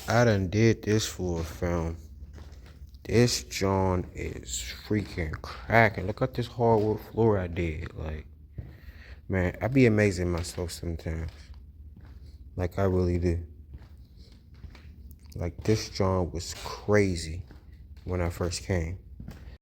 I done did this for a film. This John is freaking cracking. Look at this hardwood floor I did. Like, man, I be amazing myself sometimes. Like, I really do. Like, this John was crazy when I first came.